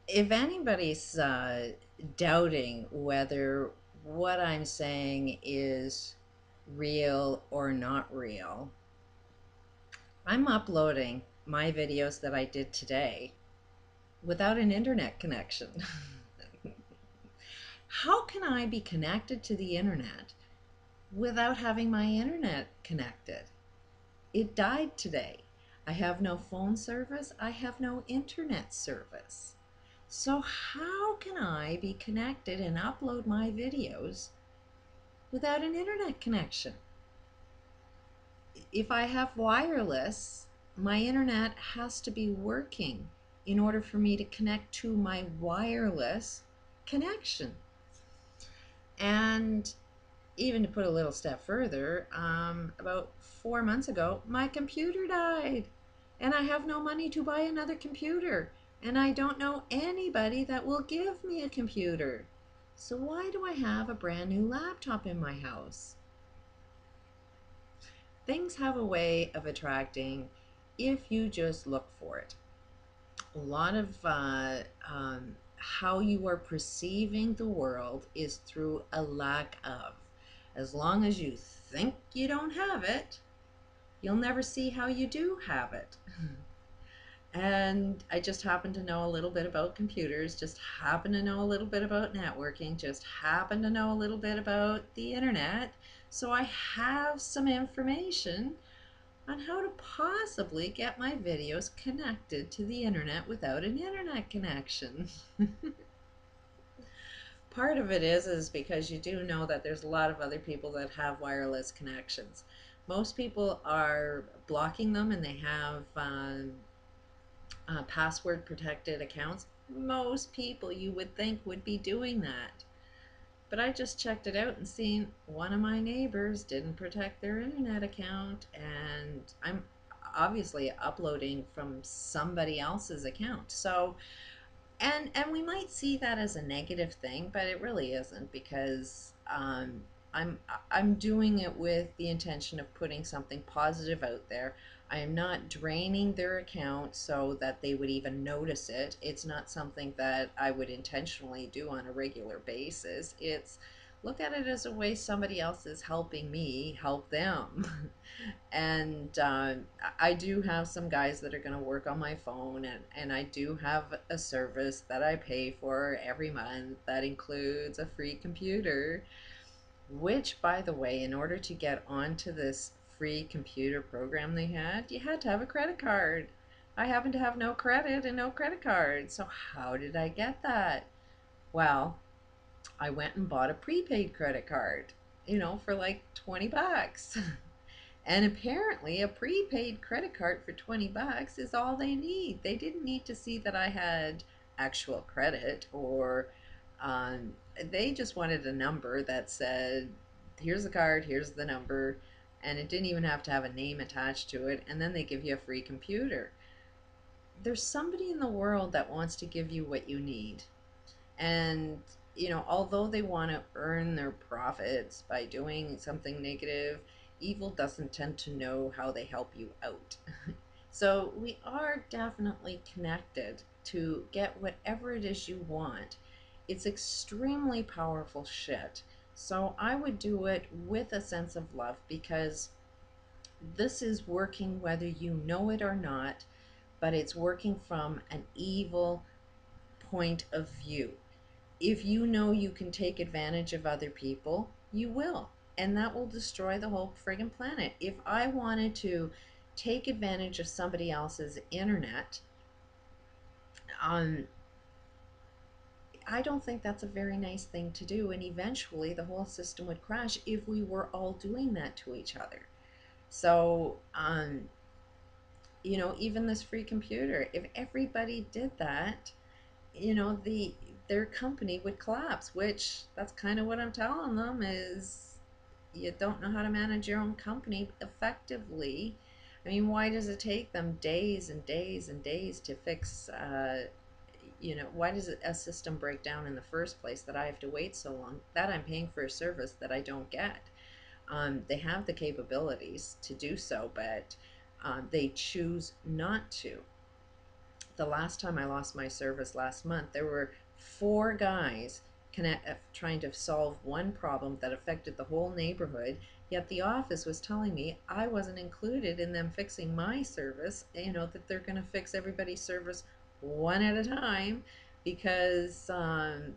If anybody's doubting whether what I'm saying is real or not real, I'm uploading my videos that I did today without an internet connection. How can I be connected to the internet without having my internet connected? It died today. I have no phone service. I have no internet service. So how can I be connected and upload my videos without an internet connection? If I have wireless, my internet has to be working in order for me to connect to my wireless connection. And even to put a little step further, about 4 months ago, my computer died, and I have no money to buy another computer, and I don't know anybody that will give me a computer. So why do I have a brand new laptop in my house? Things have a way of attracting if you just look for it. A lot of how you are perceiving the world is through a lack of. As long as you think you don't have it, you'll never see how you do have it. And I just happen to know a little bit about computers, just happen to know a little bit about networking, just happen to know a little bit about the internet. So I have some information on how to possibly get my videos connected to the internet without an internet connection. Part of it is because you do know that there's a lot of other people that have wireless connections. Most people are blocking them and they have password protected accounts. Most people you would think would be doing that. But I just checked it out and seen one of my neighbors didn't protect their internet account, and I'm obviously uploading from somebody else's account. So, and we might see that as a negative thing, but it really isn't because I'm I'm doing it with the intention of putting something positive out there. I am not draining their account so that they would even notice it. It's not something that I would intentionally do on a regular basis. It's look at it as a way somebody else is helping me help them. And I do have some guys that are going to work on my phone, and I do have a service that I pay for every month that includes a free computer, which, by the way, in order to get onto this free computer program they had, you had to have a credit card. I happen to have no credit and no credit card, so how did I get that? Well, I went and bought a prepaid credit card, for like 20 bucks. And apparently, a prepaid credit card for 20 bucks is all they need. They didn't need to see that I had actual credit, or they just wanted a number that said, here's the card, here's the number, and it didn't even have to have a name attached to it. And then they give you a free computer. There's somebody in the world that wants to give you what you need. And, although they want to earn their profits by doing something negative, evil doesn't tend to know how they help you out. So we are definitely connected to get whatever it is you want. It's extremely powerful shit. So I would do it with a sense of love because this is working whether you know it or not, but it's working from an evil point of view. If you know you can take advantage of other people, you will. And that will destroy the whole friggin' planet. If I wanted to take advantage of somebody else's internet, um, I don't think that's a very nice thing to do. And eventually the whole system would crash if we were all doing that to each other. So, even this free computer, if everybody did that, their company would collapse, which that's kind of what I'm telling them is you don't know how to manage your own company effectively. I mean, why does it take them days and days and days to fix why does a system break down in the first place that I have to wait so long, that I'm paying for a service that I don't get? They have the capabilities to do so, but they choose not to. The last time I lost my service last month, there were 4 guys trying to solve one problem that affected the whole neighborhood. Yet the office was telling me I wasn't included in them fixing my service, that they're going to fix everybody's service one at a time because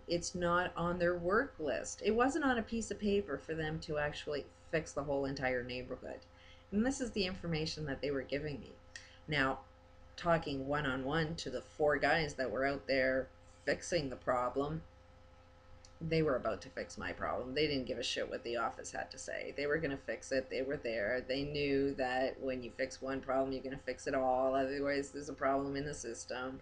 it's not on their work list. It wasn't on a piece of paper for them to actually fix the whole entire neighborhood. And this is the information that they were giving me. Now, talking one-on-one to the 4 guys that were out there fixing the problem, they were about to fix my problem. They didn't give a shit what the office had to say. They were going to fix it. They were there. They knew that when you fix one problem, you're going to fix it all. Otherwise, there's a problem in the system.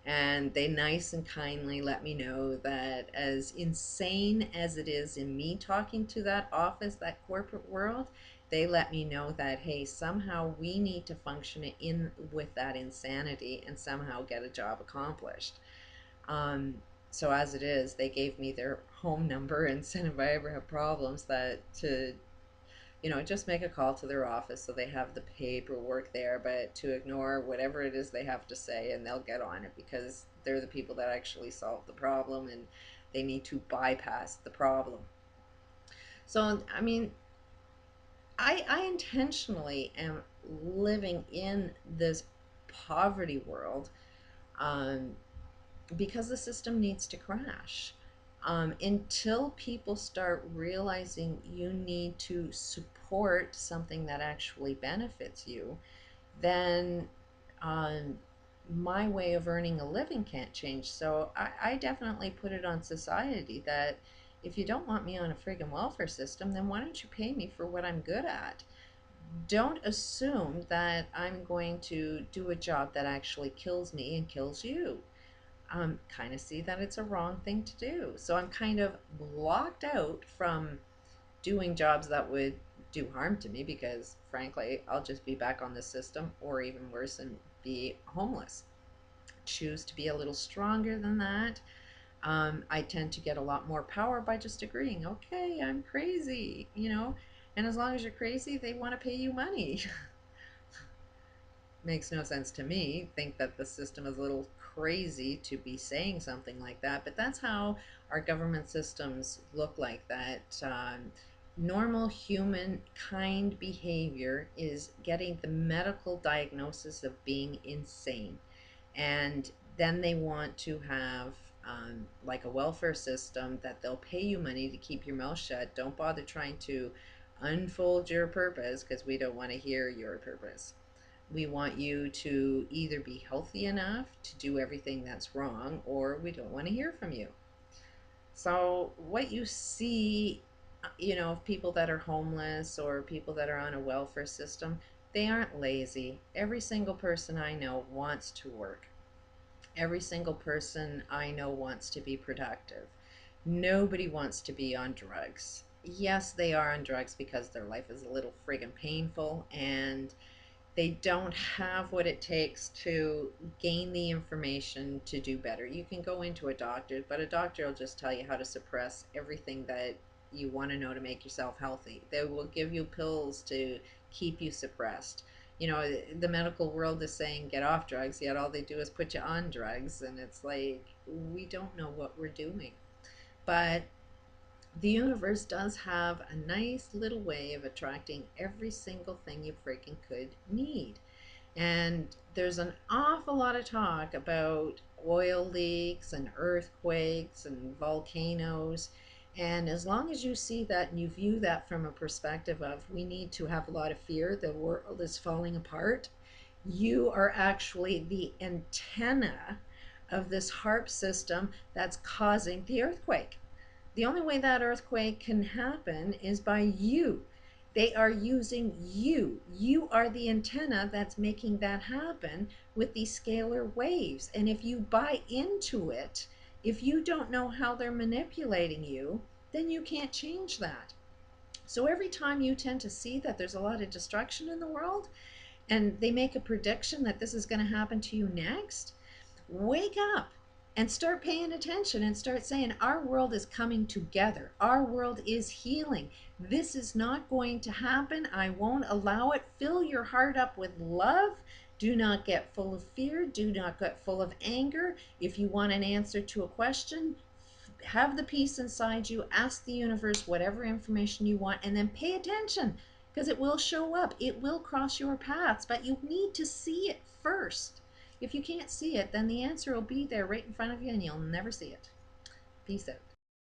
And they nice and kindly let me know that as insane as it is in me talking to that office, that corporate world, they let me know that, hey, somehow we need to function in with that insanity and somehow get a job accomplished. So as it is, they gave me their home number and said if I ever have problems that to just make a call to their office, so they have the paperwork there, but to ignore whatever it is they have to say, and they'll get on it because they're the people that actually solve the problem, and they need to bypass the problem. So, I mean, I intentionally am living in this poverty world because the system needs to crash. Until people start realizing you need to support something that actually benefits you, then my way of earning a living can't change. So I definitely put it on society that if you don't want me on a friggin' welfare system, then why don't you pay me for what I'm good at? Don't assume that I'm going to do a job that actually kills me and kills you. Kind of see that it's a wrong thing to do. So I'm kind of blocked out from doing jobs that would do harm to me because, frankly, I'll just be back on the system or even worse and be homeless. Choose to be a little stronger than that. I tend to get a lot more power by just agreeing, okay, I'm crazy, and as long as you're crazy, they want to pay you money. Makes no sense to me. Think that the system is a little crazy to be saying something like that, but that's how our government systems look like that. Normal human kind behavior is getting the medical diagnosis of being insane, and then they want to have like a welfare system that they'll pay you money to keep your mouth shut. Don't bother trying to unfold your purpose because we don't want to hear your purpose. We want you to either be healthy enough to do everything that's wrong, or we don't want to hear from you. So what you see, of people that are homeless or people that are on a welfare system, they aren't lazy. Every single person I know wants to work. Every single person I know wants to be productive. Nobody wants to be on drugs. Yes, they are on drugs because their life is a little friggin' painful and they don't have what it takes to gain the information to do better. You can go into a doctor, but a doctor will just tell you how to suppress everything that you want to know to make yourself healthy. They will give you pills to keep you suppressed. The medical world is saying get off drugs, yet all they do is put you on drugs, and it's like we don't know what we're doing. But the universe does have a nice little way of attracting every single thing you freaking could need. And there's an awful lot of talk about oil leaks and earthquakes and volcanoes. And as long as you see that and you view that from a perspective of we need to have a lot of fear, the world is falling apart, you are actually the antenna of this HAARP system that's causing the earthquake. The only way that earthquake can happen is by you. They are using you. You are the antenna that's making that happen with these scalar waves. And if you buy into it, if you don't know how they're manipulating you, then you can't change that. So every time you tend to see that there's a lot of destruction in the world and they make a prediction that this is going to happen to you next, wake up and start paying attention and start saying our world is coming together. Our world is healing. This is not going to happen. I won't allow it. Fill your heart up with love Do not get full of fear. Do not get full of anger. If you want an answer to a question, have the peace inside you. Ask the universe whatever information you want, and then pay attention, because it will show up. It will cross your paths, but you need to see it first. If you can't see it, then the answer will be there right in front of you and you'll never see it. Peace out.